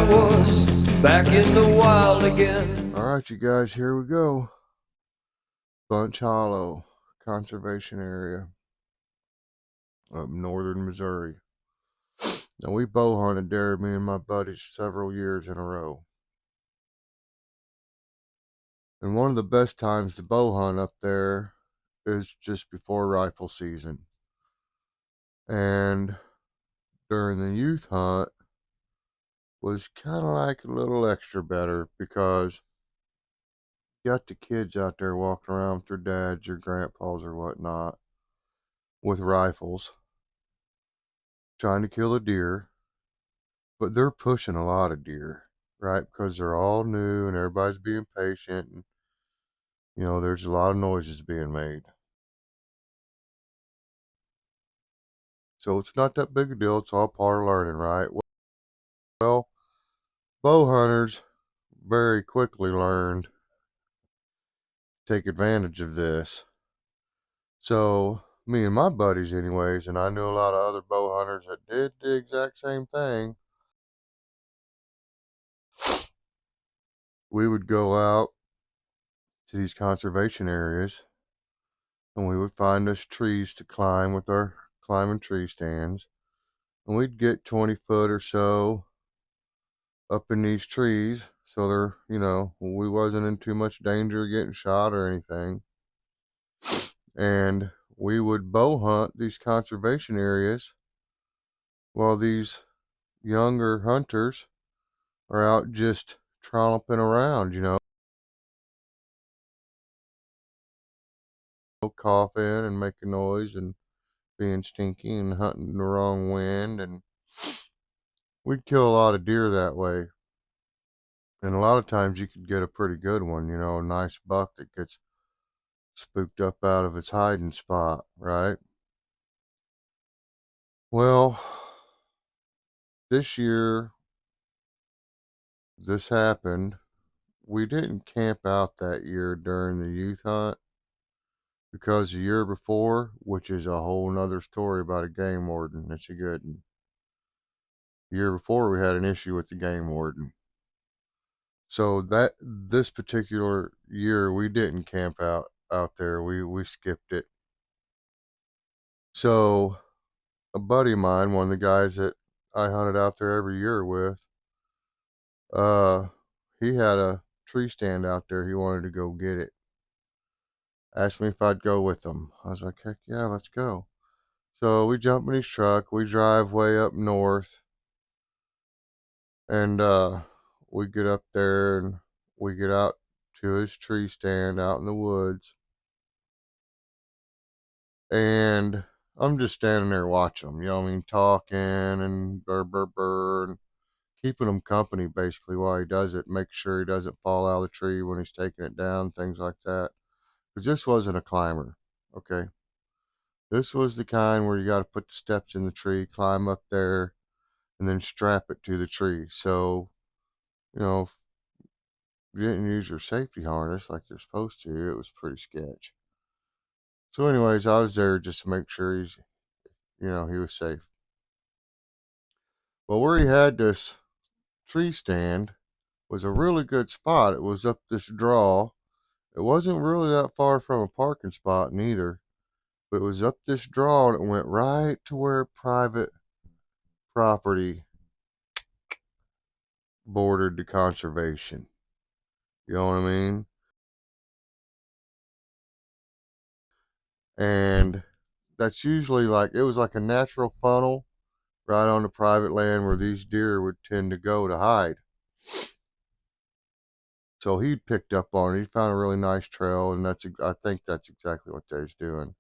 I was back in the wild again. Alright, you guys, here we go. Bunch Hollow Conservation Area up northern Missouri. Now, we bow hunted there, me and my buddies, several years in a row. And one of the best times to bow hunt up there is just before rifle season. And during the youth hunt was kind of like a little extra better because you got the kids out there walking around with their dads or grandpas or whatnot with rifles trying to kill a deer, but they're pushing a lot of deer, right? Because they're all new and everybody's being patient, and there's a lot of noises being made. So it's not that big a deal. It's all part of learning, right? Well, bow hunters very quickly learned to take advantage of this. So me and my buddies, anyways, and I knew a lot of other bow hunters that did the exact same thing. We would go out to these conservation areas and we would find us trees to climb with our climbing tree stands. And we'd get 20 foot or so up in these trees. So we wasn't in too much danger of getting shot or anything. And we would bow hunt these conservation areas while these younger hunters are out just tromping around, coughing and making noise and being stinky and hunting the wrong wind. And we'd kill a lot of deer that way. And a lot of times you could get a pretty good one, a nice buck that gets spooked up out of its hiding spot, right? Well, this year, this happened. We didn't camp out that year during the youth hunt because the year before, which is a whole nother story about a game warden, it's a good one. The year before, we had an issue with the game warden. So this particular year, we didn't camp out there. We skipped it. So a buddy of mine, one of the guys that I hunted out there every year with, uh, he had a tree stand out there. He wanted to go get it. Asked me if I'd go with him. I was like, heck yeah, let's go. So we jump in his truck. We drive way up north, and we get up there and we get out to his tree stand out in the woods. And I'm just standing there watching him, talking and burr, burr, burr, and keeping him company basically while he does it, make sure he doesn't fall out of the tree when he's taking it down, things like that. Because this wasn't a climber, okay? This was the kind where you got to put the steps in the tree, climb up there, and then strap it to the tree. So, if you didn't use your safety harness like you're supposed to, it was pretty sketch. So, anyways, I was there just to make sure he was safe. Well, where he had this tree stand was a really good spot. It was up this draw. It wasn't really that far from a parking spot neither, but it was up this draw and it went right to where private property bordered the conservation. You know what I mean? And that's usually it was like a natural funnel right on the private land where these deer would tend to go to hide. So he'd picked up on it. He found a really nice trail, and I think that's exactly what they was doing.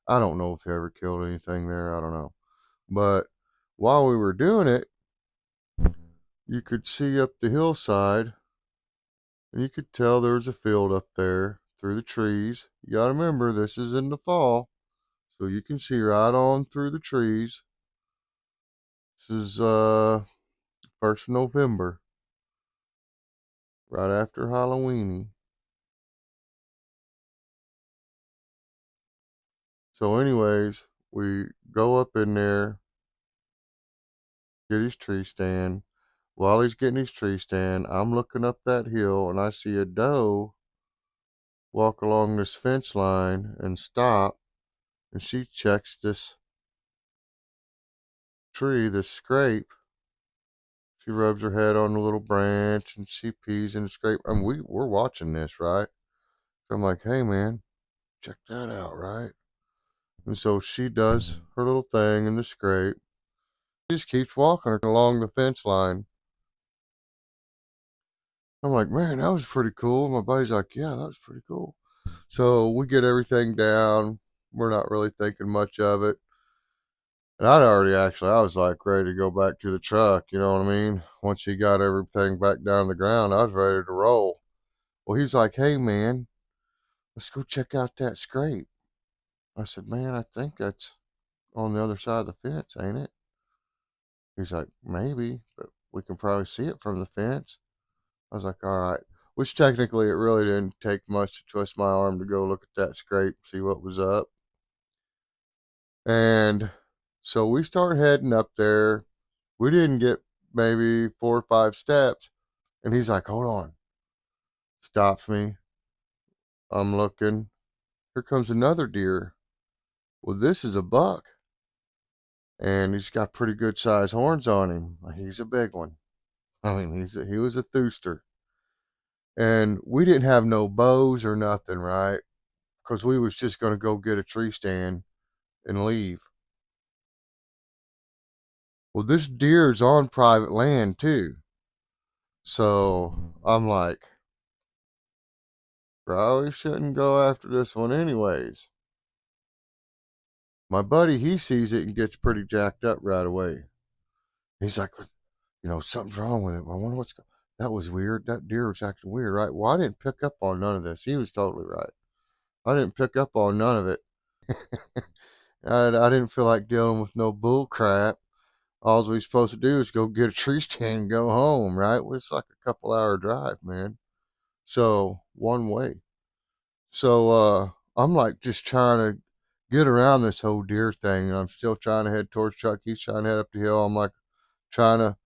I don't know if he ever killed anything there. I don't know. But while we were doing it, you could see up the hillside, and you could tell there was a field up there through the trees. You got to remember, this is in the fall, so you can see right on through the trees. This is 1st of November, right after Halloweeny. So, anyways, we go up in there, get his tree stand. While he's getting his tree stand, I'm looking up that hill and I see a doe walk along this fence line and stop, and she checks this tree, this scrape. She rubs her head on a little branch and she pees in the scrape. And we're watching this, right? So I'm like, hey man, check that out, right? And so she does her little thing in the scrape. She just keeps walking along the fence line. I'm like, man, that was pretty cool. My buddy's like, yeah, that was pretty cool. So we get everything down. We're not really thinking much of it. And I was like ready to go back to the truck. You know what I mean? Once he got everything back down the ground, I was ready to roll. Well, he's like, hey, man, let's go check out that scrape. I said, man, I think that's on the other side of the fence, ain't it? He's like, maybe, but we can probably see it from the fence. I was like, all right. Which technically it really didn't take much to twist my arm to go look at that scrape, see what was up. And so we start heading up there. We didn't get maybe 4 or 5 steps. And he's like, hold on. Stops me. I'm looking. Here comes another deer. Well, this is a buck. And he's got pretty good sized horns on him. He's a big one. I mean, he was a thooster. And we didn't have no bows or nothing, right? Because we was just going to go get a tree stand and leave. Well, this deer's on private land too. So I'm like, probably shouldn't go after this one anyways. My buddy, he sees it and gets pretty jacked up right away. He's like, something's wrong with it. I wonder that was weird. That deer was acting weird, right? Well, I didn't pick up on none of this. He was totally right. I didn't pick up on none of it. I didn't feel like dealing with no bull crap. All we supposed to do is go get a tree stand and go home, right? Well, it's like a couple-hour drive, man. So one way. So I'm like just trying to get around this whole deer thing. And I'm still trying to head towards Chuck. He's trying to head up the hill. I'm like trying to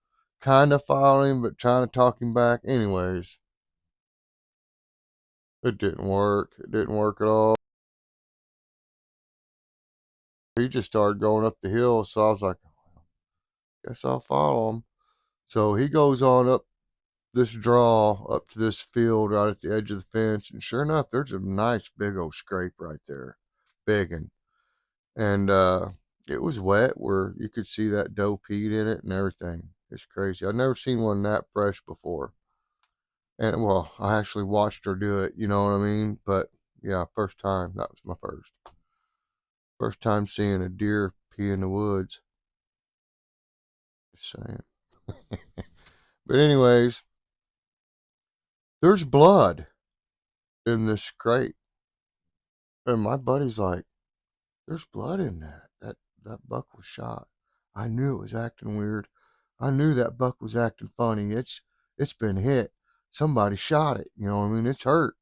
kind of follow him, but trying to talk him back. Anyways, it didn't work. It didn't work at all. He just started going up the hill. So I was like, guess I'll follow him. So he goes on up this draw up to this field right at the edge of the fence. And sure enough, there's a nice big old scrape right there. Big one. And it was wet where you could see that doe peed in it and everything. It's crazy. I've never seen one that fresh before. And well, I actually watched her do it, you know what I mean? But yeah, first time. That was my first. First time seeing a deer pee in the woods. Just saying. But anyways, there's blood in this scrape. And my buddy's like, there's blood in that. That buck was shot. I knew it was acting weird. I knew that buck was acting funny. It's been hit. Somebody shot it. You know what I mean? It's hurt.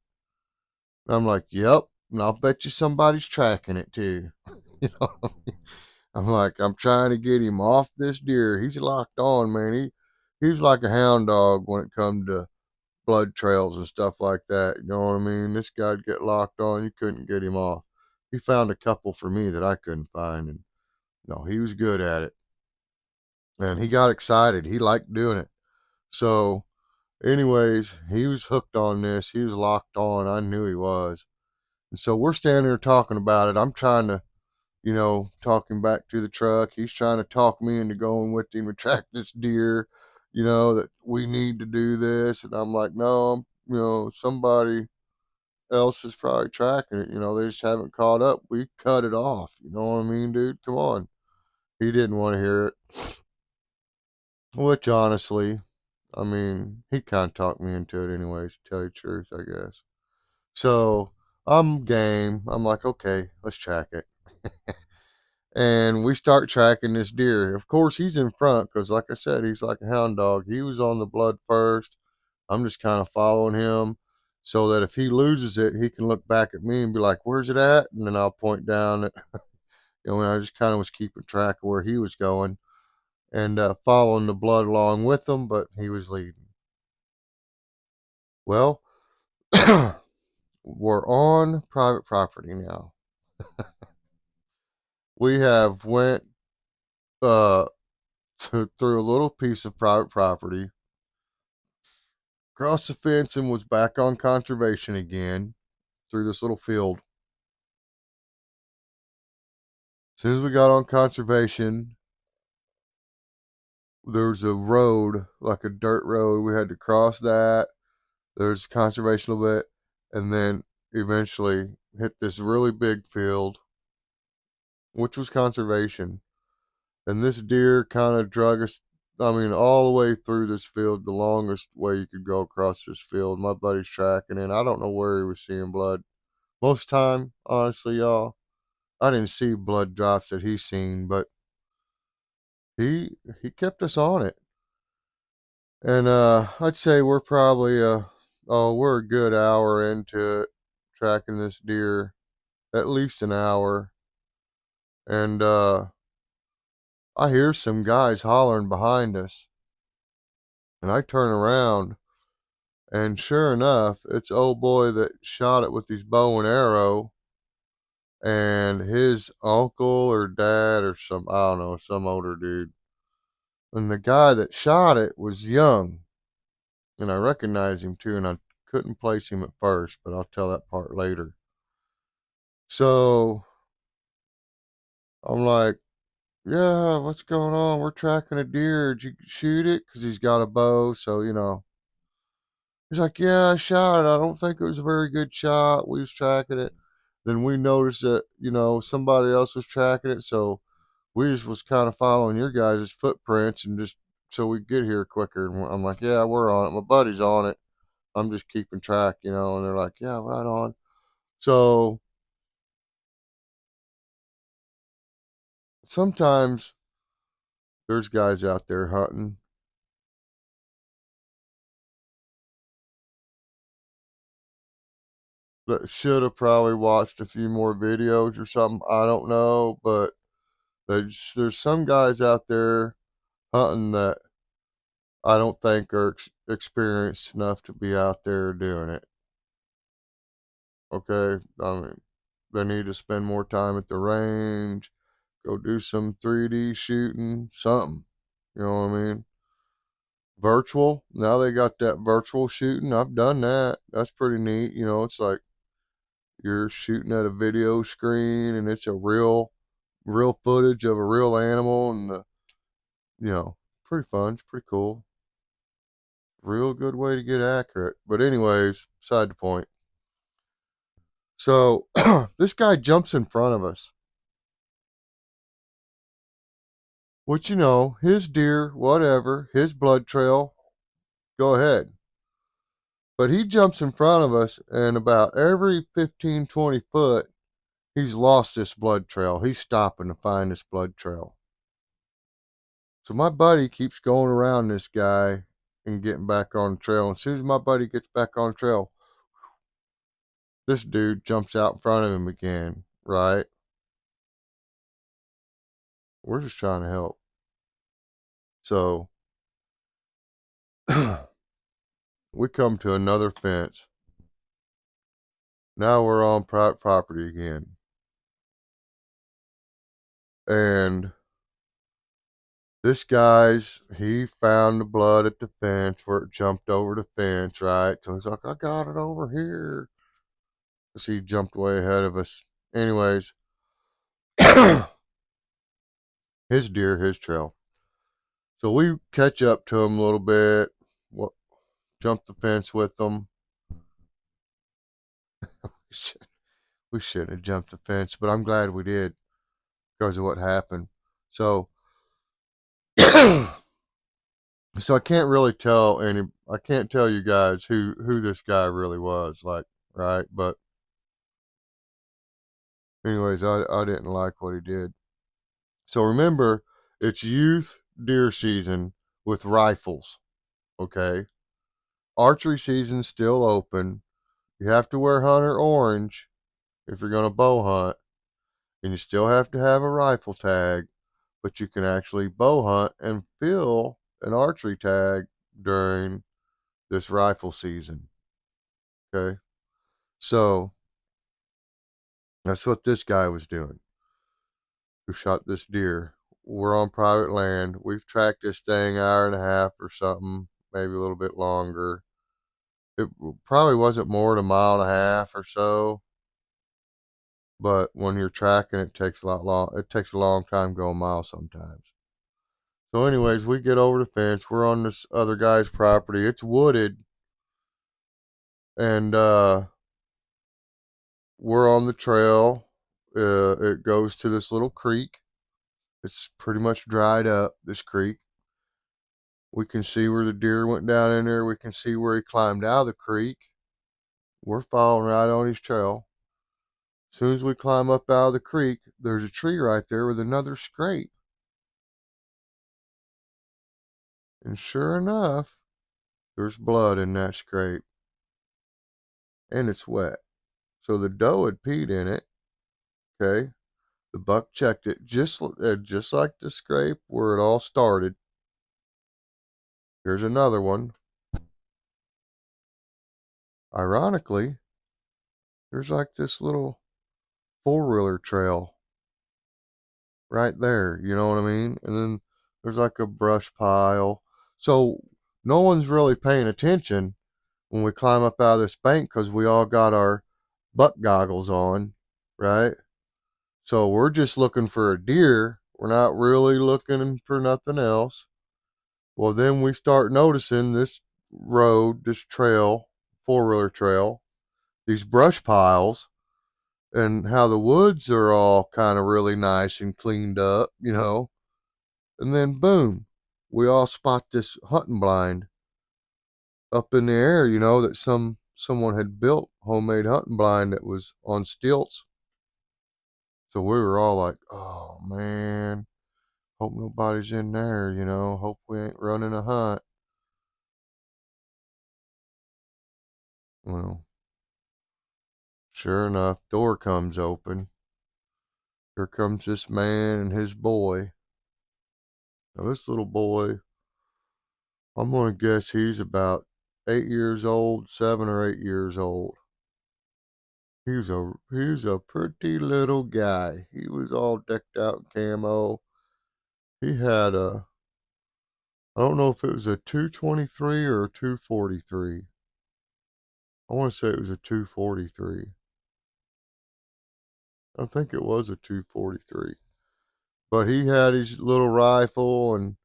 And I'm like, yep. And I'll bet you somebody's tracking it too. You know what I mean? I'm like, I'm trying to get him off this deer. He's locked on, man. He's like a hound dog when it comes to blood trails and stuff like that. You know what I mean? This guy'd get locked on. You couldn't get him off. He found a couple for me that I couldn't find, and no, he was good at it. And he got excited. He liked doing it. So, anyways, he was hooked on this. He was locked on. I knew he was. And so we're standing there talking about it. I'm trying to, talk him back to the truck. He's trying to talk me into going with him and track this deer, that we need to do this. And I'm like, no, somebody else is probably tracking it. They just haven't caught up. We cut it off. You know what I mean, dude? Come on. He didn't want to hear it. Which honestly, I mean, he kind of talked me into it anyways, to tell you the truth, I guess. So I'm game. I'm like, okay, let's track it. And we start tracking this deer. Of course, he's in front because, like I said, he's like a hound dog. He was on the blood first. I'm just kind of following him so that if he loses it, he can look back at me and be like, where's it at? And then I'll point down at, and I just kind of was keeping track of where he was going. and following the blood along with them, but he was leading. Well, we're on private property now. We have went uh, through a little piece of private property, crossed the fence, and was back on conservation again through this little field. As soon as we got on conservation, there's a road, like a dirt road. We had to cross that. There's conservation a little bit, and then eventually hit this really big field, which was conservation. And this deer kind of drug us, I mean, all the way through this field, the longest way you could go across this field. My buddy's tracking in. I don't know where he was seeing blood. Most time, honestly, y'all, I didn't see blood drops that he seen, but he kept us on it. And I'd say we're probably we're a good hour into it, tracking this deer, at least an hour. And I hear some guys hollering behind us. And I turn around, and sure enough, it's old boy that shot it with his bow and arrow, and his uncle or dad or some, I don't know, some older dude. And the guy that shot it was young, and I recognized him too, and I couldn't place him at first, but I'll tell that part later. So I'm like, yeah, what's going on? We're tracking a deer. Did you shoot it? Because he's got a bow, so, you know. He's like, yeah, I shot it. I don't think it was a very good shot. We was tracking it. Then we noticed that, you know, somebody else was tracking it, so we just was kind of following your guys' footprints and just so we get here quicker. And I'm like, yeah, we're on it. My buddy's on it. I'm just keeping track, you know. And they're like, yeah, right on. So sometimes there's guys out there hunting that should have probably watched a few more videos or something. I don't know, but there's some guys out there hunting that I don't think are experienced enough to be out there doing it. Okay, I mean, they need to spend more time at the range, go do some 3D shooting, something. You know what I mean? Virtual. Now they got that virtual shooting. I've done that. That's pretty neat. You know, it's like you're shooting at a video screen and it's a real footage of a real animal and you know, pretty fun. It's pretty cool. Real good way to get accurate. But anyways, beside the point. So this guy jumps in front of us. Which, you know, his deer, whatever, his blood trail, go ahead. But he jumps in front of us, and about every 15, 20 foot, he's lost this blood trail. He's stopping to find this blood trail. So my buddy keeps going around this guy and getting back on the trail. And as soon as my buddy gets back on the trail, this dude jumps out in front of him again, right? We're just trying to help. So we come to another fence. Now we're on private property again. And this guy's, he found the blood at the fence where it jumped over the fence, right? So he's like, I got it over here. Because he jumped way ahead of us. Anyways, his deer, his trail. So we catch up to him a little bit, jump the fence with him. We shouldn't have jumped the fence, but I'm glad we did because of what happened. So, so I can't really tell I can't tell you guys who this guy really was, like, right? But anyways, I didn't like what he did. So remember, it's youth deer season with rifles. Okay, archery season's still open. You have to wear hunter orange if you're gonna bow hunt, and you still have to have a rifle tag. but you can actually bow hunt and fill an archery tag during this rifle season. Okay. So that's what this guy was doing who shot this deer. We're on private land. We've tracked this thing hour and a half or something, maybe a little bit longer. It probably wasn't more than a mile and a half or so. But when you're tracking, it takes a lot long. It takes a long time to go a mile sometimes. So, anyways, we get over the fence. We're on this other guy's property. It's wooded, and we're on the trail. It goes to this little creek. It's pretty much dried up. This creek. We can see where the deer went down in there. We can see where he climbed out of the creek. We're following right on his trail. As soon as we climb up out of the creek, there's a tree right there with another scrape. And sure enough, there's blood in that scrape. And it's wet. So the doe had peed in it. Okay. The buck checked it just like the scrape where it all started. Here's another one. Ironically, there's like this little four-wheeler trail right there. You know what I mean? And then there's like a brush pile. So no one's really paying attention when we climb up out of this bank because we all got our buck goggles on, right? So we're just looking for a deer. We're not really looking for nothing else. Well, then we start noticing this road, this trail, four-wheeler trail, these brush piles, and how the woods are all kind of really nice and cleaned up, you know. And then boom, we all spot this hunting blind up in the air, you know, that someone had built homemade hunting blind that was on stilts. So we were all like, "Oh man, hope nobody's in there, you know. Hope we ain't running a hunt." Well, sure enough, door comes open. Here comes this man and his boy. Now this little boy, I'm gonna guess he's about 8 years old, 7 or 8 years old. He was a pretty little guy. He was all decked out in camo. He had I don't know if it was a 223 or a 243. I want to say it was a 243. I think it was a 243. But he had his little rifle, and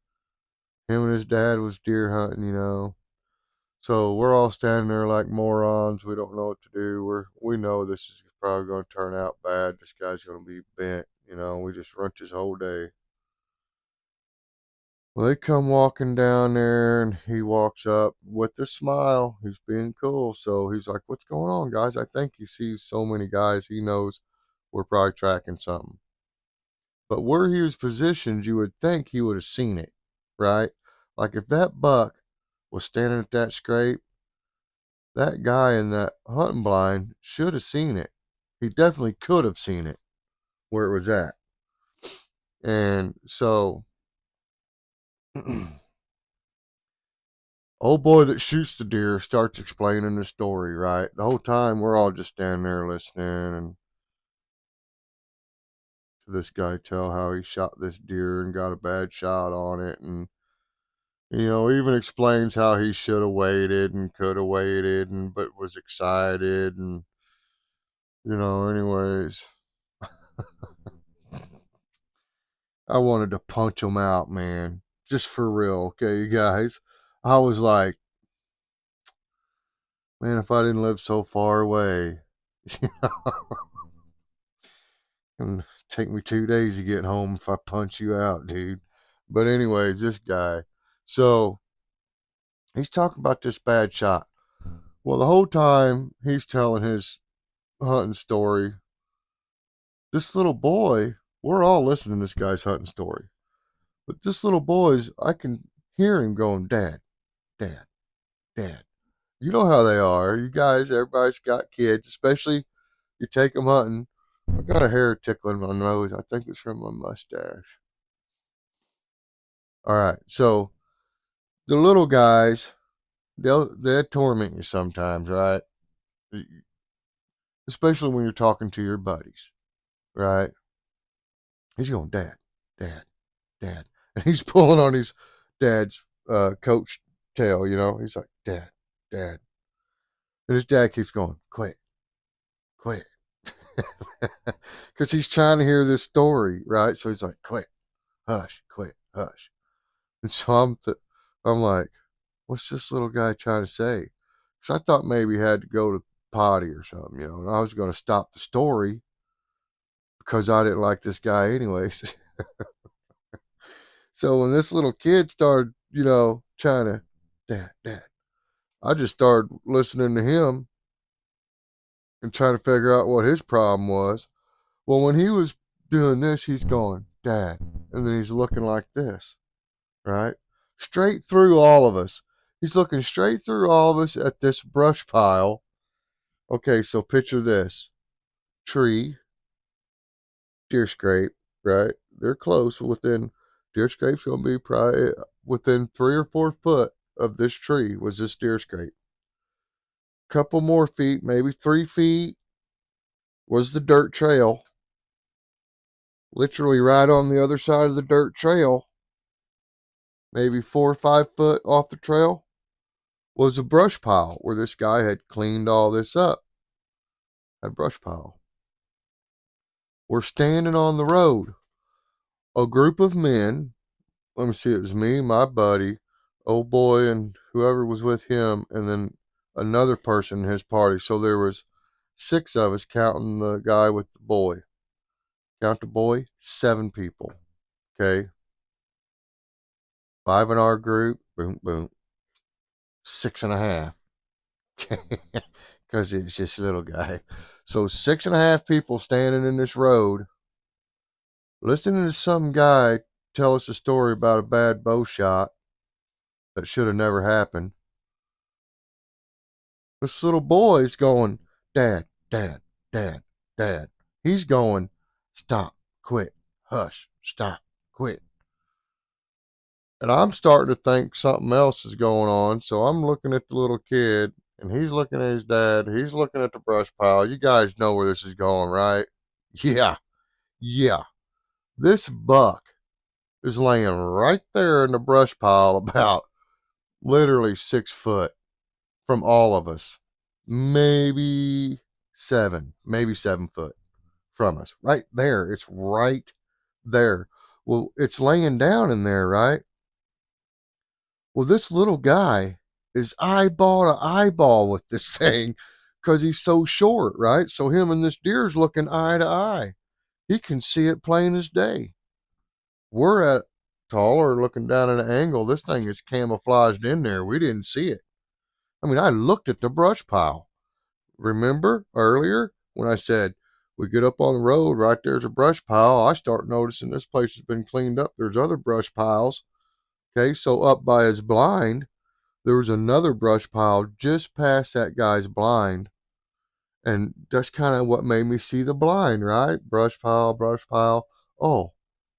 him and his dad was deer hunting, you know. So we're all standing there like morons. We don't know what to do. We know this is probably going to turn out bad. This guy's going to be bent, you know. We just runt his whole day. Well, they come walking down there, and he walks up with a smile. He's being cool. So he's like, "What's going on, guys?" I think he sees so many guys. He knows we're probably tracking something. But where he was positioned, you would think he would have seen it, right? Like if that buck was standing at that scrape, that guy in that hunting blind should have seen it. He definitely could have seen it where it was at. And so, old boy that shoots the deer starts explaining the story, right? The whole time we're all just standing there listening and to this guy tell how he shot this deer and got a bad shot on it. And even explains how he should have waited and could have waited, and but was excited, and anyways, I wanted to punch him out, man, just for real. Okay, you guys, I was like, man, if I didn't live so far away, and take me 2 days to get home if I punch you out, dude. But anyways, this guy, so he's talking about this bad shot. Well, the whole time he's telling his hunting story, this little boy, we're all listening to this guy's hunting story. But this little boy's, I can hear him going, "Dad, Dad, Dad." You know how they are. You guys, everybody's got kids, especially you take them hunting. I got a hair tickling my nose. I think it's from my mustache. All right. So the little guys, they'll torment you sometimes, right? Especially when you're talking to your buddies, right? He's going, Dad, Dad, Dad. And he's pulling on his dad's coach tail, you know. He's like, Dad, Dad. And his dad keeps going, quit, quit. Because he's trying to hear this story, right? So he's like, quit, hush, quit, hush. And so I'm like, what's this little guy trying to say? Because I thought maybe he had to go to potty or something, you know. And I was going to stop the story because I didn't like this guy anyways. So when this little kid started, you know, trying to, Dad, Dad, I just started listening to him and trying to figure out what his problem was. Well, when he was doing this, he's going, Dad. And then he's looking like this, right? Straight through all of us. He's looking straight through all of us at this brush pile. Okay, so picture this tree, deer scrape, right? They're close within, deer scrape's going to be probably within 3 or 4 foot of this tree was this deer scrape. Couple more feet, maybe 3 feet, was the dirt trail. Literally right on the other side of the dirt trail, maybe 4 or 5 foot off the trail, was a brush pile where this guy had cleaned all this up. That brush pile. We're standing on the road. A group of men, let me see, it was me, my buddy, old boy, and whoever was with him, and then another person in his party. So there was 6 of us counting the guy with the boy. Count the boy, 7 people. Okay. 5 in our group, boom, boom. 6.5. Okay. Because it's just a little guy. So 6.5 people standing in this road, listening to some guy tell us a story about a bad bow shot that should have never happened. This little boy's going, Dad, Dad, Dad, Dad. He's going, stop, quit, hush, stop, quit. And I'm starting to think something else is going on. So I'm looking at the little kid, and he's looking at his dad. He's looking at the brush pile. You guys know where this is going, right? Yeah, yeah. This buck is laying right there in the brush pile, about literally 6 foot from all of us. Maybe 7 foot from us. Right there. It's right there. Well, it's laying down in there, right? Well, this little guy is eyeball to eyeball with this thing because he's so short, right? So him and this deer's looking eye to eye. He can see it plain as day. We're at taller, looking down at an angle. This thing is camouflaged in there. We didn't see it. I mean, I looked at the brush pile. Remember earlier when I said we get up on the road, right there's a brush pile. I start noticing this place has been cleaned up. There's other brush piles. Okay, so up by his blind, there was another brush pile just past that guy's blind. And that's kind of what made me see the blind, right? Brush pile, brush pile. Oh,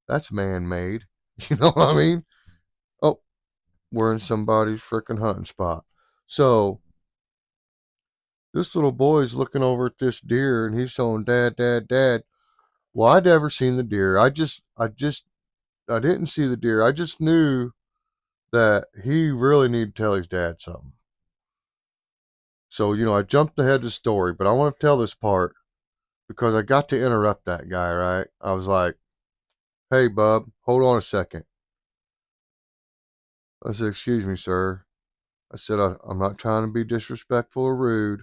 that's man made. You know what I mean? Oh, we're in somebody's freaking hunting spot. So this little boy's looking over at this deer and he's saying, Dad, Dad, Dad. Well, I'd never seen the deer. I didn't see the deer. I just knew that he really needed to tell his dad something. So, you know, I jumped ahead of the story, but I want to tell this part because I got to interrupt that guy, right? I was like, hey, bub, hold on a second. I said, excuse me, sir. I said, I'm not trying to be disrespectful or rude.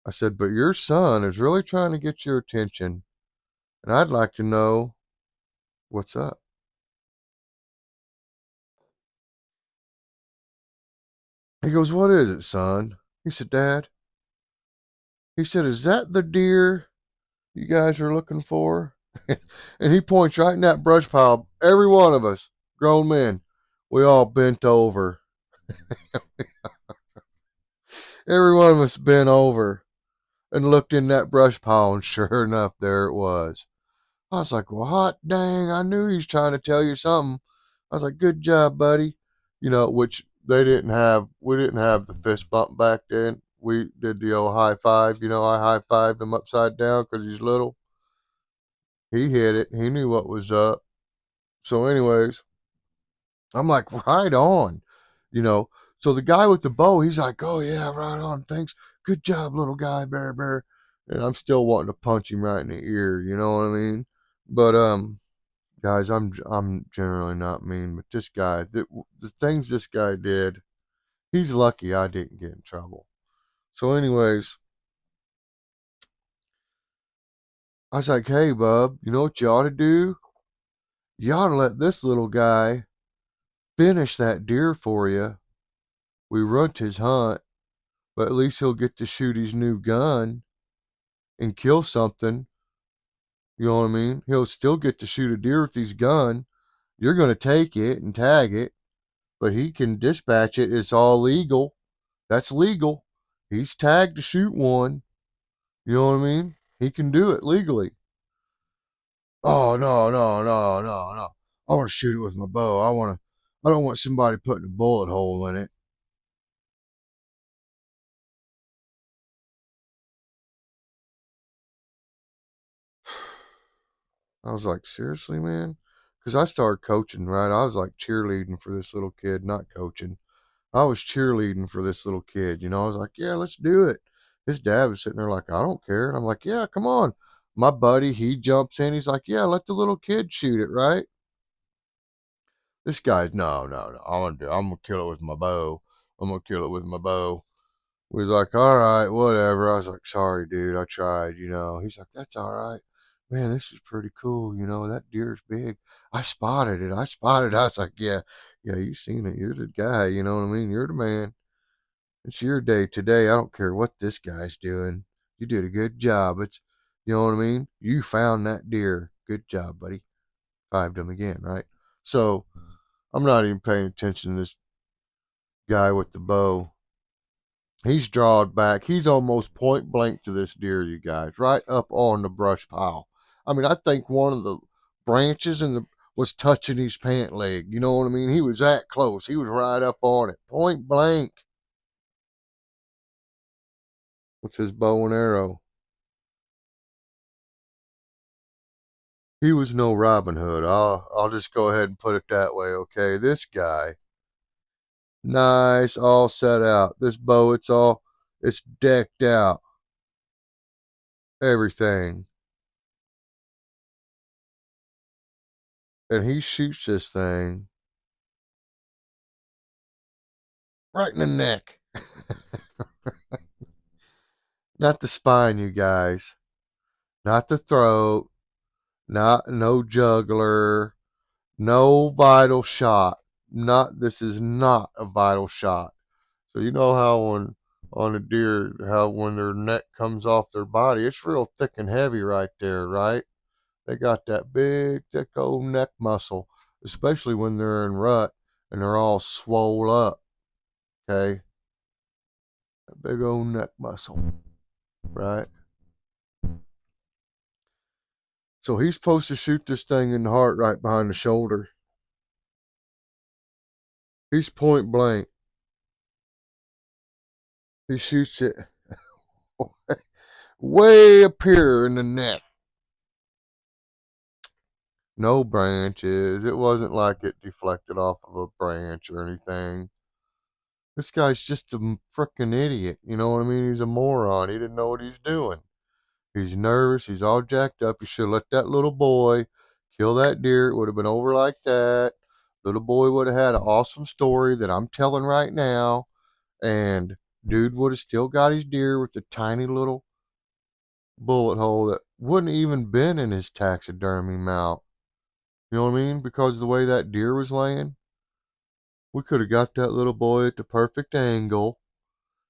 I said, but your son is really trying to get your attention, and I'd like to know what's up. He goes, what is it, son? He said, Dad. He said, is that the deer you guys are looking for? And he points right in that brush pile. Every one of us, grown men, we all bent over. Every one of us bent over and looked in that brush pile, and sure enough, there it was. I was like, well, hot dang, I knew he's trying to tell you something. I was like, good job, buddy. You know, which we didn't have the fist bump back then. We did the old high five. You know, I high fived him upside down because he's little. He hit it. He knew what was up. So, anyways, I'm like, right on. You know, so the guy with the bow, he's like, oh, yeah, right on. Thanks. Good job, little guy, bear. And I'm still wanting to punch him right in the ear. You know what I mean? But, guys, I'm generally not mean, but this guy, the things this guy did, he's lucky I didn't get in trouble. So, anyways, I was like, hey, bub, you know what you ought to do? You ought to let this little guy finish that deer for you. We runt his hunt, but at least he'll get to shoot his new gun and kill something. You know what I mean? He'll still get to shoot a deer with his gun. You're going to take it and tag it, but he can dispatch it. It's all legal. That's legal. He's tagged to shoot one. You know what I mean? He can do it legally. Oh, no. I want to shoot it with my bow. I don't want somebody putting a bullet hole in it. I was like, seriously, man? Because I started coaching, right? I was like cheerleading for this little kid, not coaching. I was cheerleading for this little kid. You know, I was like, yeah, let's do it. His dad was sitting there like, I don't care. And I'm like, yeah, come on. My buddy, he jumps in. He's like, yeah, let the little kid shoot it, right? This guy's, no. I'm gonna kill it with my bow. I'm gonna kill it with my bow. We was like, all right, whatever. I was like, sorry, dude, I tried, you know. He's like, that's all right. Man, this is pretty cool, you know, that deer's big. I spotted it. I was like, yeah, you seen it. You're the guy, you know what I mean? You're the man. It's your day today. I don't care what this guy's doing. You did a good job. You know what I mean? You found that deer. Good job, buddy. Fived him again, right? So I'm not even paying attention to this guy with the bow. He's drawed back. He's almost point blank to this deer, you guys, right up on the brush pile. I mean, I think one of the branches was touching his pant leg. You know what I mean? He was that close. He was right up on it, point blank, with his bow and arrow. He was no Robin Hood. I'll just go ahead and put it that way, okay? This guy, nice, all set out. This bow, it's decked out. Everything. And he shoots this thing right in the neck. Not the spine, you guys. Not the throat. Not no jugular. No vital shot. This is not a vital shot. So you know how on a deer, how when their neck comes off their body, it's real thick and heavy right there, right? They got that big, thick old neck muscle, especially when they're in rut and they're all swole up. Okay, that big old neck muscle, right? So he's supposed to shoot this thing in the heart right behind the shoulder. He's point blank. He shoots it way up here in the neck. No branches. It wasn't like it deflected off of a branch or anything. This guy's just a frickin' idiot. You know what I mean? He's a moron. He didn't know what he's doing. He's nervous. He's all jacked up. He should have let that little boy kill that deer. It would have been over like that. Little boy would have had an awesome story that I'm telling right now. And dude would have still got his deer with the tiny little bullet hole that wouldn't even been in his taxidermy mount. You know what I mean? Because of the way that deer was laying, we could have got that little boy at the perfect angle,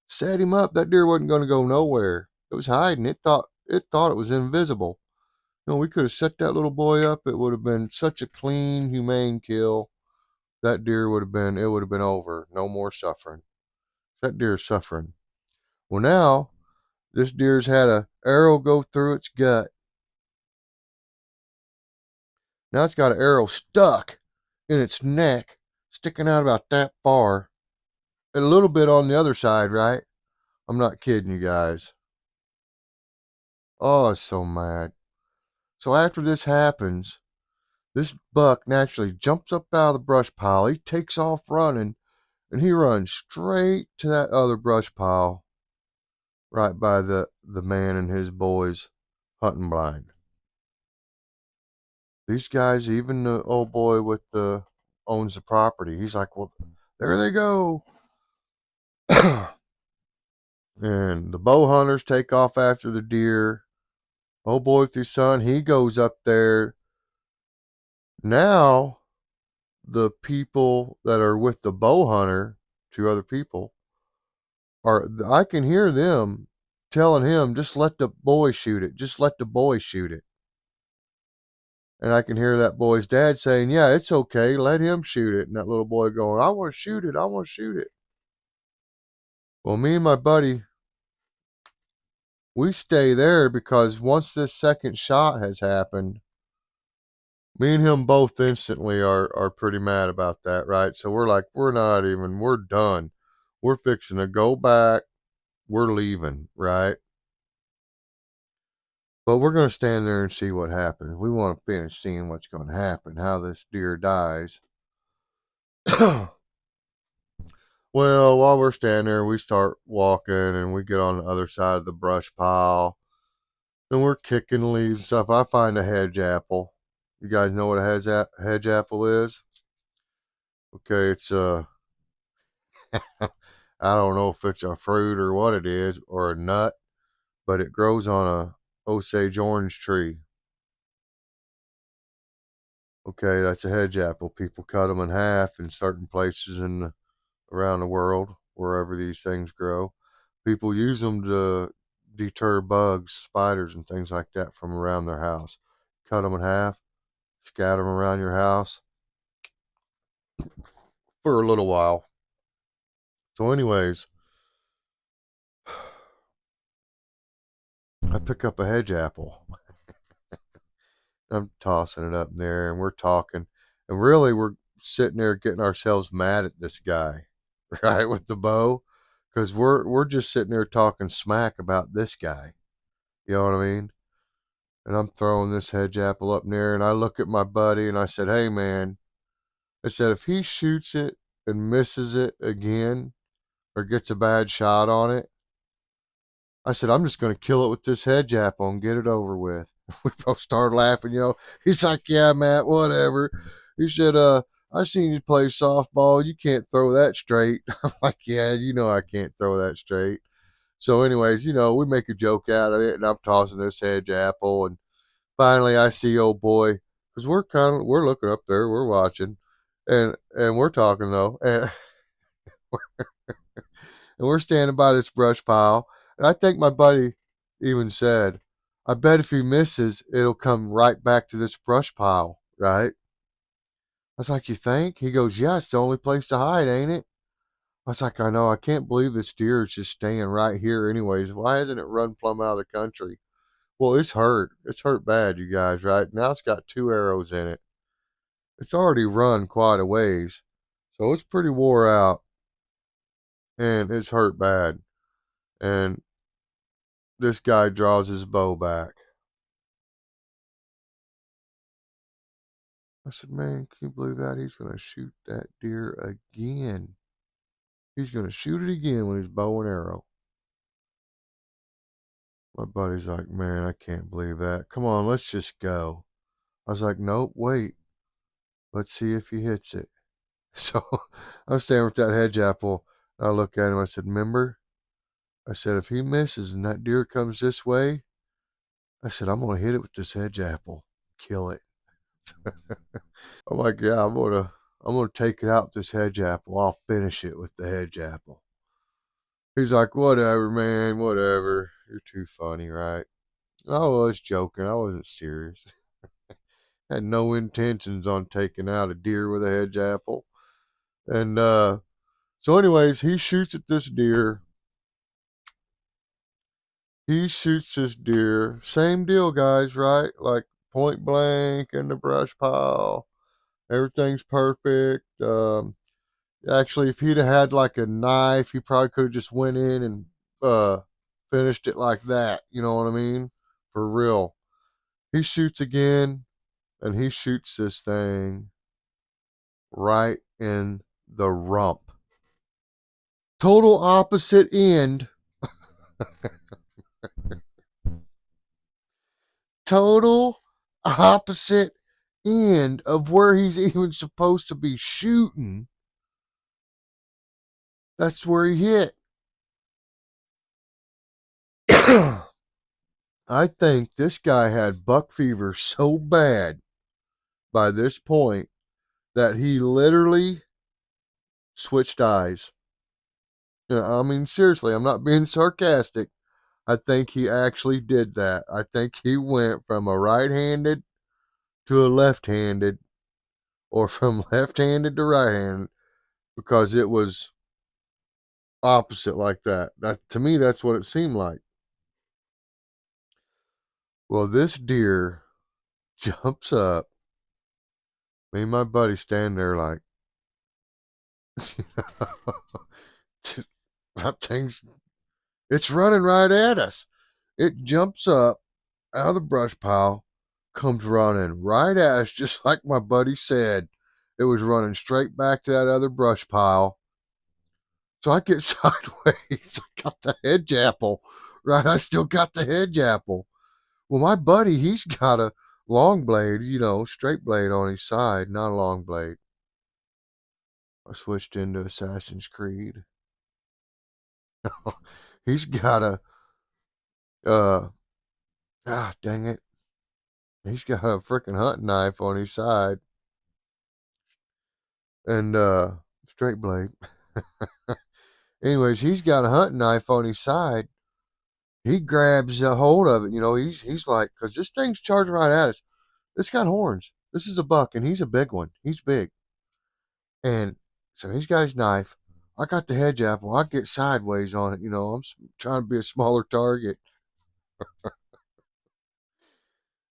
set him up. That deer wasn't going to go nowhere. It was hiding. It thought it was invisible. You know, we could have set that little boy up. It would have been such a clean, humane kill. That deer it would have been over. No more suffering. That deer's suffering. Well, now this deer's had a arrow go through its gut. Now it's got an arrow stuck in its neck, sticking out about that far, and a little bit on the other side, right? I'm not kidding you guys. Oh, I was so mad. So after this happens, this buck naturally jumps up out of the brush pile. He takes off running, and he runs straight to that other brush pile right by the man and his boys hunting blind. These guys, even the old boy with the owns the property, he's like, well, there they go. And the bow hunters take off after the deer. Old boy with his son, he goes up there. Now the people that are with the bow hunter, two other people, are I can hear them telling him, just let the boy shoot it. Just let the boy shoot it. And I can hear that boy's dad saying, yeah, it's okay. Let him shoot it. And that little boy going, I want to shoot it. I want to shoot it. Well, me and my buddy, we stay there because once this second shot has happened, me and him both instantly are pretty mad about that, right? So we're like, we're done. We're fixing to go back. We're leaving, right? But we're going to stand there and see what happens. We want to finish seeing what's going to happen, how this deer dies. Well, while we're standing there, we start walking and we get on the other side of the brush pile. Then we're kicking leaves and stuff. I find a hedge apple. You guys know what a hedge apple is? Okay, it's I don't know if it's a fruit or what it is or a nut, but it grows on a Osage orange tree. Okay, that's a hedge apple. People cut them in half in certain places around the world, wherever these things grow. People use them to deter bugs, spiders, and things like that from around their house. Cut them in half, scatter them around your house for a little while. So, anyways, I pick up a hedge apple. I'm tossing it up in there, and we're talking, and really we're sitting there getting ourselves mad at this guy, right, with the bow, because we're just sitting there talking smack about this guy. You know what I mean? And I'm throwing this hedge apple up in there, and I look at my buddy, and I said, "Hey, man," I said, "if he shoots it and misses it again, or gets a bad shot on it," I said, "I'm just going to kill it with this hedge apple and get it over with." We both started laughing, you know. He's like, "Yeah, Matt, whatever." He said, "I seen you play softball. You can't throw that straight." I'm like, "Yeah, you know I can't throw that straight." So, anyways, we make a joke out of it, and I'm tossing this hedge apple, and finally I see old boy, because we're looking up there, we're watching, and we're talking though, and we're standing by this brush pile. And I think my buddy even said, I bet if he misses, it'll come right back to this brush pile, right? I was like, you think? He goes, yeah, it's the only place to hide, ain't it? I was like, I know, I can't believe this deer is just staying right here anyways. Why hasn't it run plumb out of the country? Well, it's hurt. It's hurt bad, you guys, right? Now it's got two arrows in it. It's already run quite a ways. So it's pretty wore out and it's hurt bad. And this guy draws his bow back. I said, man, can you believe that? He's going to shoot that deer again. He's going to shoot it again with his bow and arrow. My buddy's like, man, I can't believe that. Come on, let's just go. I was like, nope, wait. Let's see if he hits it. So I'm standing with that hedge apple. I look at him. I said, remember? I said, if he misses and that deer comes this way, I said, I'm going to hit it with this hedge apple. Kill it. I'm like, yeah, I'm gonna take it out with this hedge apple. I'll finish it with the hedge apple. He's like, whatever, man, whatever. You're too funny, right? I was joking. I wasn't serious. Had no intentions on taking out a deer with a hedge apple. And so anyways, he shoots at this deer. He shoots this deer. Same deal, guys, right? Like point blank in the brush pile. Everything's perfect. Actually, if he'd have had like a knife, he probably could have just went in and finished it like that. You know what I mean? For real. He shoots again, and he shoots this thing right in the rump. Total opposite end. Total opposite end of where he's even supposed to be shooting. That's where he hit. I think this guy had buck fever so bad by this point that he literally switched eyes. Yeah, I mean, seriously, I'm not being sarcastic. I think he actually did that. I think he went from a right handed to a left handed, or from left handed to right handed, because it was opposite like that. To me, that's what it seemed like. Well, this deer jumps up. Me and my buddy stand there like, that thing's, it's running right at us. It jumps up out of the brush pile, comes running right at us, just like my buddy said. It was running straight back to that other brush pile. So I get sideways. I got the hedge apple, right? I still got the hedge apple. Well, my buddy, he's got a long blade, straight blade on his side, not a long blade. I switched into Assassin's Creed. He's got a, dang it. He's got a freaking hunting knife on his side and, straight blade. Anyways, he's got a hunting knife on his side. He grabs a hold of it. He's like, because this thing's charging right at us. It's got horns. This is a buck, and he's a big one. He's big. And so he's got his knife. I got the hedge apple. I get sideways on it. I'm trying to be a smaller target.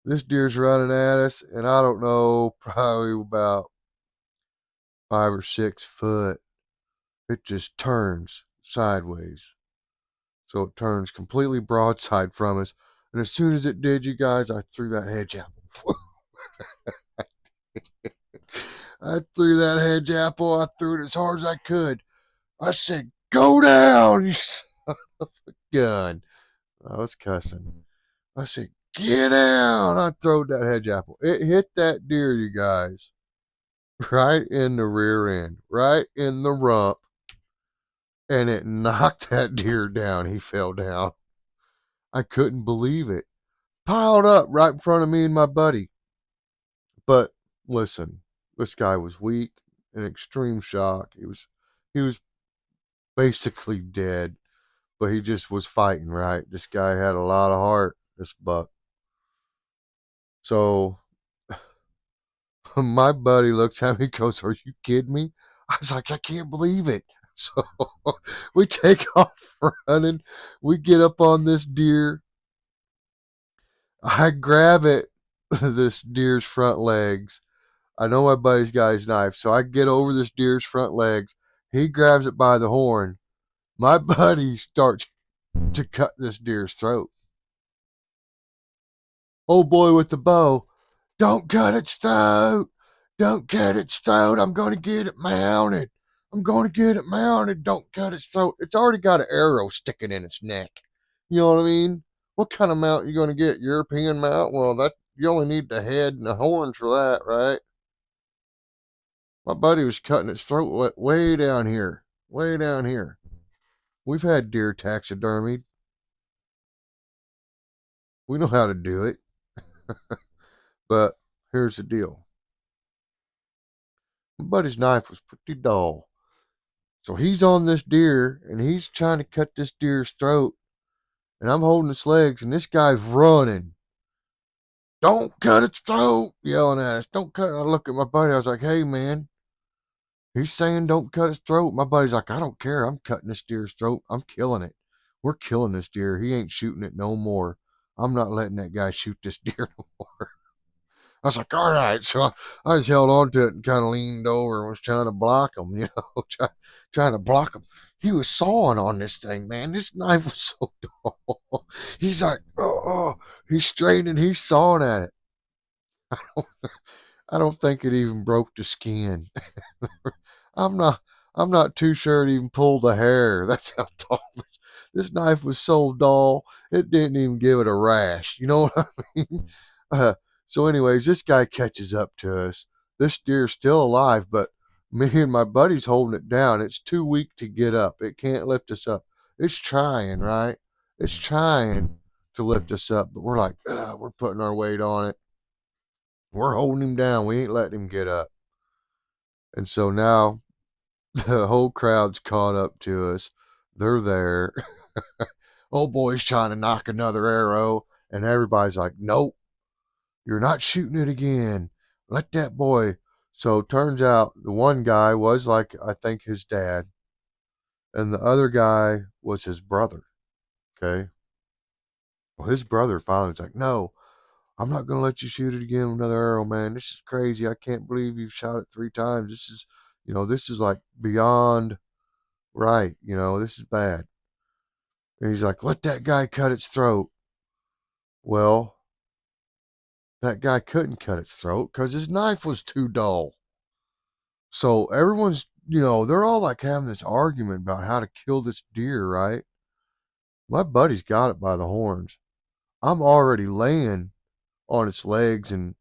This deer's running at us, and I don't know, probably about 5 or 6 foot. It just turns sideways. So it turns completely broadside from us. And as soon as it did, you guys, I threw that hedge apple. I threw that hedge apple. I threw it as hard as I could. I said, "Go down, you son of a gun." I was cussing. I said, "Get down." I throwed that hedge apple. It hit that deer, you guys, right in the rear end, right in the rump. And it knocked that deer down. He fell down. I couldn't believe it. Piled up right in front of me and my buddy. But listen, this guy was weak, in extreme shock. He was basically dead, but he just was fighting, right? This guy had a lot of heart, this buck. So my buddy looks at me and goes, "Are you kidding me?" I was like, "I can't believe it." So we take off running. We get up on this deer. I grab it, this deer's front legs. I know my buddy's got his knife, so I get over this deer's front legs. He grabs it by the horn. My buddy starts to cut this deer's throat. Old boy with the bow, "Don't cut its throat. Don't cut its throat. I'm going to get it mounted. I'm going to get it mounted. Don't cut its throat." It's already got an arrow sticking in its neck. You know what I mean? What kind of mount you going to get? European mount? Well, that you only need the head and the horns for that, right? My buddy was cutting its throat way down here. Way down here. We've had deer taxidermied. We know how to do it. But here's the deal. My buddy's knife was pretty dull. So he's on this deer and he's trying to cut this deer's throat. And I'm holding its legs and this guy's running. "Don't cut its throat," yelling at us. "Don't cut it." I look at my buddy. I was like, "Hey, man." He's saying don't cut its throat. My buddy's like, "I don't care. I'm cutting this deer's throat. I'm killing it. We're killing this deer. He ain't shooting it no more. I'm not letting that guy shoot this deer no more." I was like, all right. So I just held on to it and kind of leaned over and was trying to block him, trying to block him. He was sawing on this thing, man. This knife was so dull. He's like, oh, he's straightening, he's sawing at it. I don't think it even broke the skin. I'm not I'm not too sure it even pulled the hair. That's how dull this knife was so dull it didn't even give it a rash. You know what I mean? Uh, so anyways, this guy catches up to us. This deer's still alive, but me and my buddy's holding it down. It's too weak to get up. It can't lift us up. It's trying, right? It's trying to lift us up, but we're like, we're putting our weight on it. We're holding him down. We ain't letting him get up. And so now the whole crowd's caught up to us. They're there. Old boy's trying to knock another arrow, and everybody's like, nope, you're not shooting it again. Let that boy. So turns out the one guy was like, I think his dad, and the other guy was his brother. Okay. Well, his brother finally was like, no, I'm not going to let you shoot it again with another arrow, man. This is crazy. I can't believe you've shot it 3 times. This is like beyond right. This is bad. And he's like, let that guy cut its throat. Well, that guy couldn't cut its throat because his knife was too dull. So everyone's, they're all like having this argument about how to kill this deer, right? My buddy's got it by the horns. I'm already laying on its legs and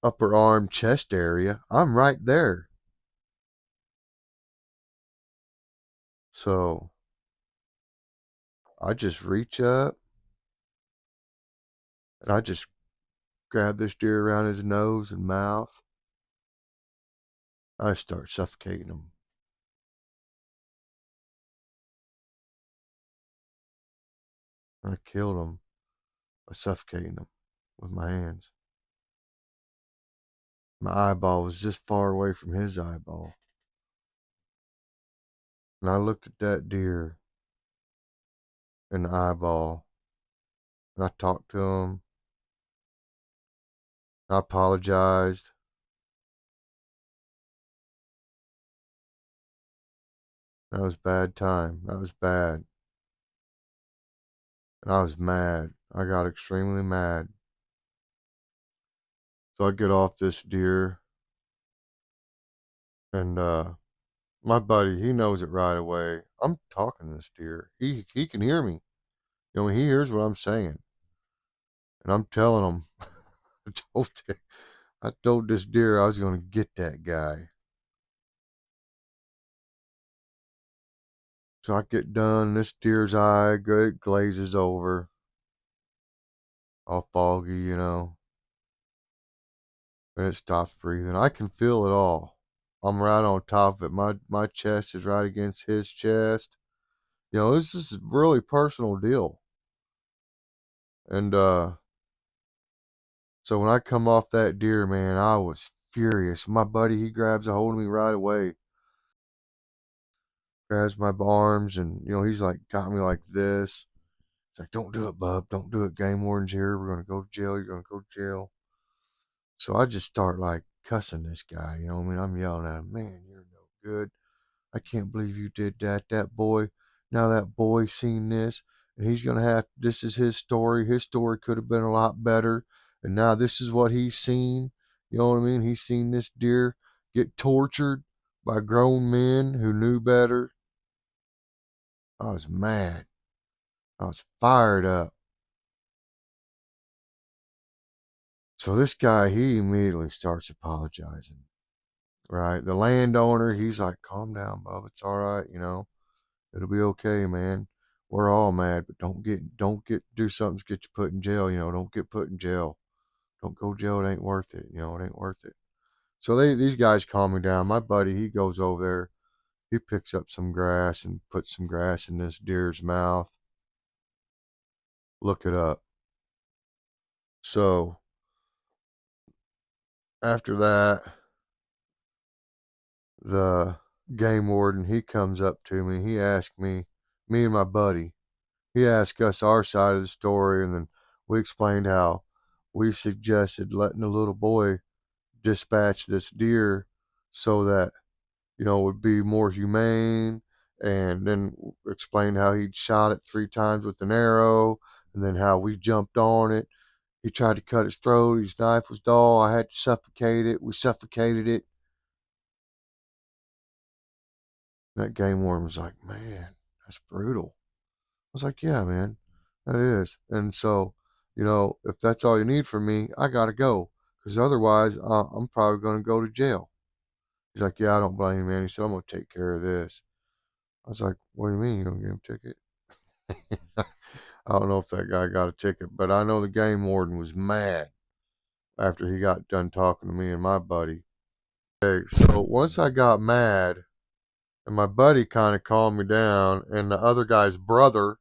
upper arm, chest area. I'm right there. So I just reach up and I just grab this deer around his nose and mouth. I start suffocating him. I killed him by suffocating him with my hands. My eyeball was just far away from his eyeball. And I looked at that deer in the eyeball and I talked to him. I apologized. That was bad time. That was bad. And I was mad. I got extremely mad. So I get off this deer and my buddy, he knows it right away. I'm talking to this deer. He can hear me. He hears what I'm saying. And I'm telling him I told, I told this deer I was gonna get that guy. So I get done, this deer's eye glazes over, all foggy, and it stops breathing. I can feel it all. I'm right on top of it. My chest is right against his chest. This is a really personal deal. And so when I come off that deer, man, I was furious. My buddy, he grabs a hold of me right away, grabs my arms, and he's like got me like this. He's like, "Don't do it, bub. Don't do it. Game warden's here. We're gonna go to jail. You're gonna go to jail." So I just start like cussing this guy. I mean, I'm yelling at him, "Man, you're no good. I can't believe you did that. That boy, now that boy seen this, and he's gonna have, this is his story. His story could have been a lot better. And now this is what he's seen. You know what I mean? He's seen this deer get tortured by grown men who knew better." I was mad. I was fired up. So this guy, he immediately starts apologizing. Right? The landowner, he's like, "Calm down, bub. It's all right. It'll be okay, man. We're all mad, but don't get do something to get you put in jail. Don't get put in jail. Don't go to jail. It ain't worth it. It ain't worth it." So these guys calm me down. My buddy, he goes over there. He picks up some grass and puts some grass in this deer's mouth. Look it up. So after that, the game warden, he comes up to me. He asked me and my buddy, he asked us our side of the story, and then we explained how we suggested letting the little boy dispatch this deer so that, it would be more humane, and then explain how he'd shot it 3 times with an arrow, and then how we jumped on it. He tried to cut its throat. His knife was dull. I had to suffocate it. We suffocated it. That game warden was like, man, that's brutal. I was like, yeah, man, that is. And so, if that's all you need from me, I got to go. Because otherwise, I'm probably going to go to jail. He's like, yeah, I don't blame you, man. He said, I'm going to take care of this. I was like, what do you mean you don't give him a ticket? I don't know if that guy got a ticket, but I know the game warden was mad after he got done talking to me and my buddy. Okay, so once I got mad, and my buddy kind of calmed me down, and the other guy's brother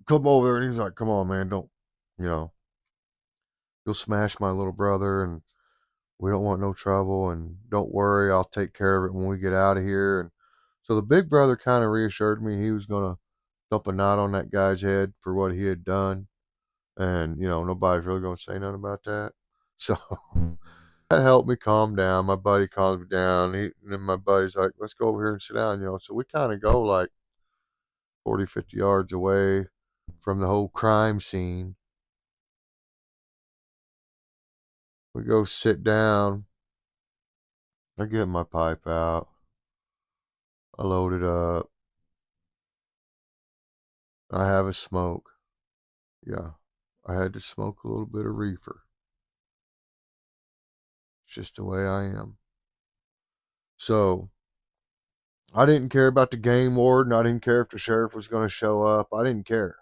come over there, and he's like, come on, man, don't, you know, you'll smash my little brother, and we don't want no trouble, and don't worry, I'll take care of it when we get out of here. And so the big brother kind of reassured me he was going to dump a knot on that guy's head for what he had done. And, nobody's really going to say nothing about that. So that helped me calm down. My buddy calmed me down. And then my buddy's like, let's go over here and sit down, So we kind of go like 40, 50 yards away from the whole crime scene. We go sit down. I get my pipe out. I load it up. I have a smoke. Yeah, I had to smoke a little bit of reefer. It's just the way I am. So I didn't care about the game warden. I didn't care if the sheriff was going to show up. I didn't care.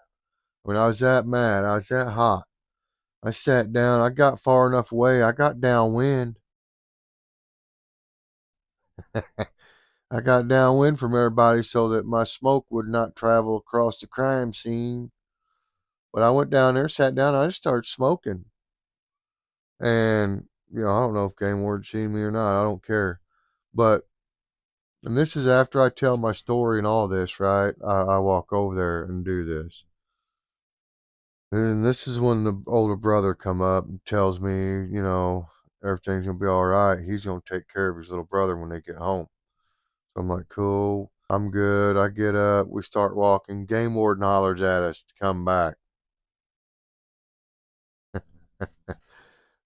When I was that mad, I was that hot. I sat down. I got far enough away. I got downwind. I got downwind from everybody so that my smoke would not travel across the crime scene. But I went down there, sat down, I just started smoking. And, I don't know if game warden seen me or not. I don't care. But, and this is after I tell my story and all this, right? I walk over there and do this. And this is when the older brother come up and tells me, everything's gonna be all right. He's gonna take care of his little brother when they get home. So I'm like, cool, I'm good. I get up, we start walking. Game warden hollers at us to come back.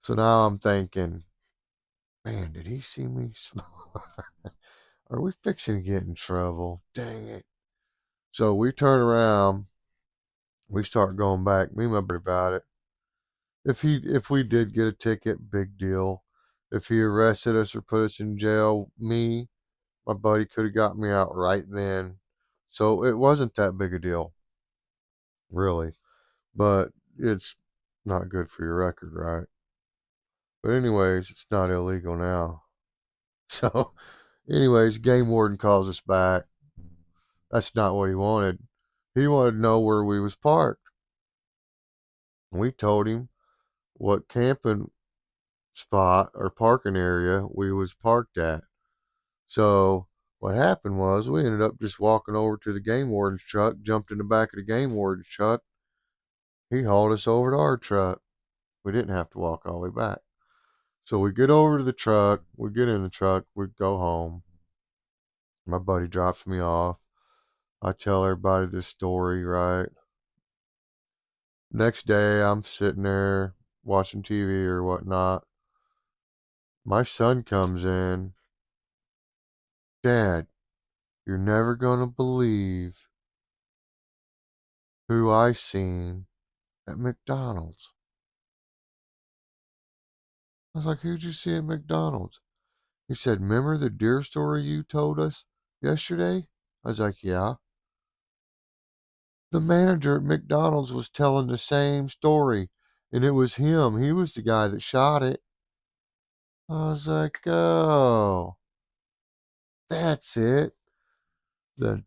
So now I'm thinking, man, did he see me smoke? Are we fixing to get in trouble? Dang it. So we turn around, we start going back. Me and my buddy about it. If we did get a ticket, big deal. If he arrested us or put us in jail, my buddy could have got me out right then. So it wasn't that big a deal, really. But it's not good for your record, right? But anyways, it's not illegal now. So anyways, game warden calls us back. That's not what he wanted. He wanted to know where we was parked. We told him what camping spot or parking area we was parked at. So what happened was we ended up just walking over to the game warden's truck, jumped in the back of the game warden's truck. He hauled us over to our truck. We didn't have to walk all the way back. So we get over to the truck, we get in the truck, we go home. My buddy drops me off. I tell everybody this story, right? Next day, I'm sitting there watching TV or whatnot. My son comes in. Dad, you're never going to believe who I seen at McDonald's. I was like, who'd you see at McDonald's? He said, remember the deer story you told us yesterday? I was like, yeah. The manager at McDonald's was telling the same story, and it was him. He was the guy that shot it. I was like, oh, that's it. The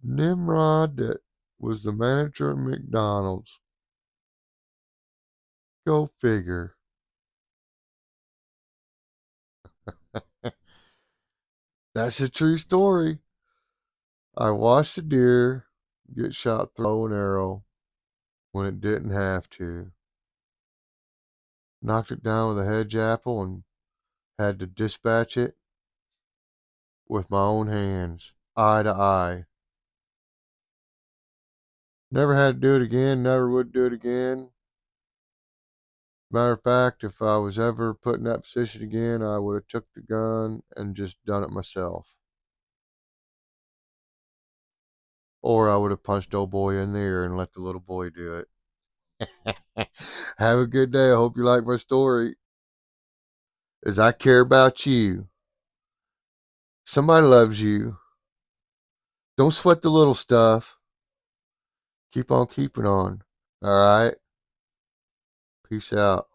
Nimrod that was the manager at McDonald's. Go figure. That's a true story. I watched a deer get shot through an arrow when it didn't have to. knocked it down with a Hedgeapple and had to dispatch it with my own hands, eye to eye. Never had to do it again, never would do it again. Matter of fact, if I was ever put in that position again, I would have took the gun and just done it myself. Or I would have punched old boy in the ear and let the little boy do it. Have a good day. I hope you like my story. As I care about you. Somebody loves you. Don't sweat the little stuff. Keep on keeping on. All right? Peace out.